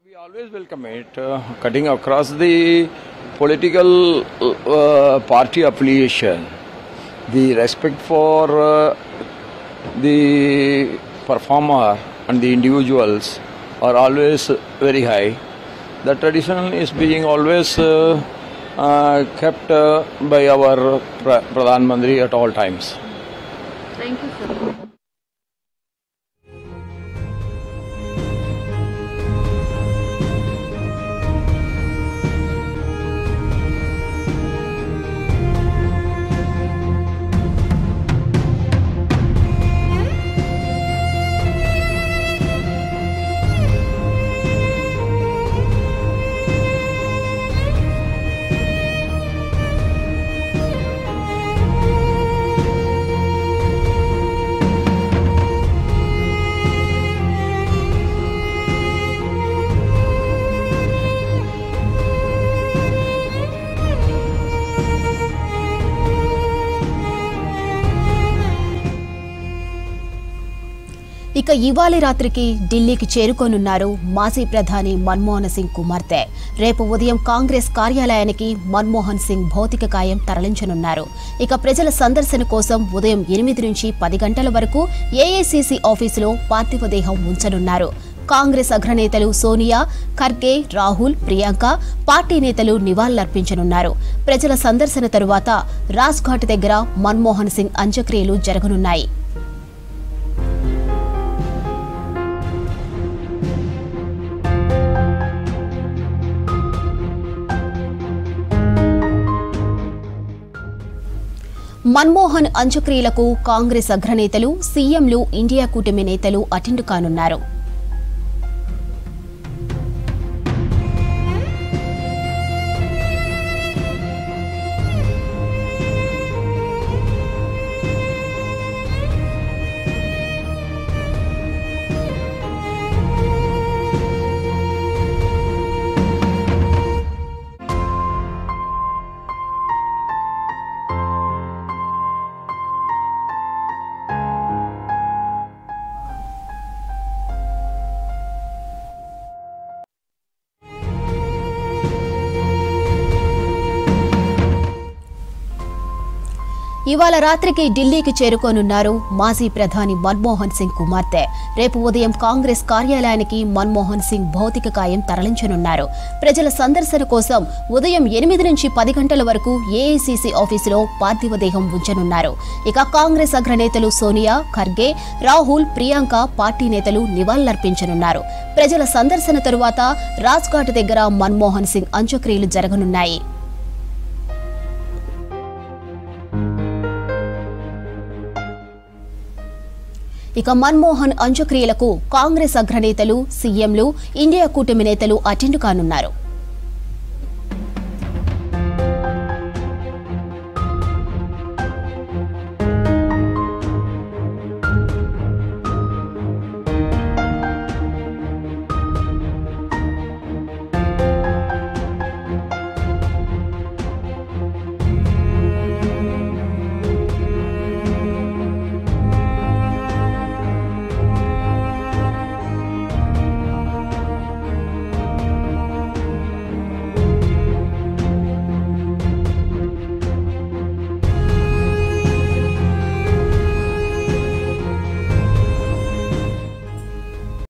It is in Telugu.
We always welcome it, cutting across the political party affiliation. The respect for the performer and the individuals are always very high. The tradition is being always kept by our Pradhan Mantri at all times. Thank you, sir. ఇక ఇవాళ రాత్రికి ఢిల్లీకి చేరుకోనున్నారు మాజీ ప్రధాని మన్మోహన్ సింగ్ కుమార్తె. రేపు ఉదయం కాంగ్రెస్ కార్యాలయానికి మన్మోహన్ సింగ్ భౌతిక కాయం తరలించనున్నారు. ఇక ప్రజల సందర్శన కోసం ఉదయం 8 నుంచి 10 గంటల వరకు ఏఐసీసీ ఆఫీసులో పార్థివ దేహం ఉంచనున్నారు. కాంగ్రెస్ అగ్రనేతలు సోనియా, ఖర్గే, రాహుల్, ప్రియాంక పార్టీ నేతలు నివాళులర్పించనున్నారు. ప్రజల సందర్శన తరువాత రాజ్ఘాట్ దగ్గర మన్మోహన్ సింగ్ అంత్యక్రియలు జరగనున్నాయి. మన్మోహన్ అంత్యక్రియలకు కాంగ్రెస్ అగ్రనేతలు, సీఎంలు, ఇండియా కూటమి నేతలు అటెండ్ కానున్నారు. ఇవాళ రాత్రికి ఢిల్లీకి చేరుకోనున్నారు మాజీ ప్రధాని మన్మోహన్ సింగ్ కుమార్తె. రేపు ఉదయం కాంగ్రెస్ కార్యాలయానికి మన్మోహన్ సింగ్ భౌతిక కాయం తరలించనున్నారు. ప్రజల సందర్శన కోసం ఉదయం 8 నుంచి 10 గంటల వరకు ఏఐసీసీ ఆఫీసులో పార్థివ దేహం ఉంచనున్నారు. ఇక కాంగ్రెస్ అగ్రనేతలు సోనియా, ఖర్గే, రాహుల్, ప్రియాంక పార్టీ నేతలు నివాళులర్పించనున్నారు. ప్రజల సందర్శన తరువాత రాజ్ఘాట్ దగ్గర మన్మోహన్ సింగ్ అంత్యక్రియలు జరగనున్నాయి. ఇక మన్మోహన్ అంత్యక్రియలకు కాంగ్రెస్ అగ్రనేతలు, సీఎంలు, ఇండియా కూటమి నేతలు అటెండ్ కానున్నారు.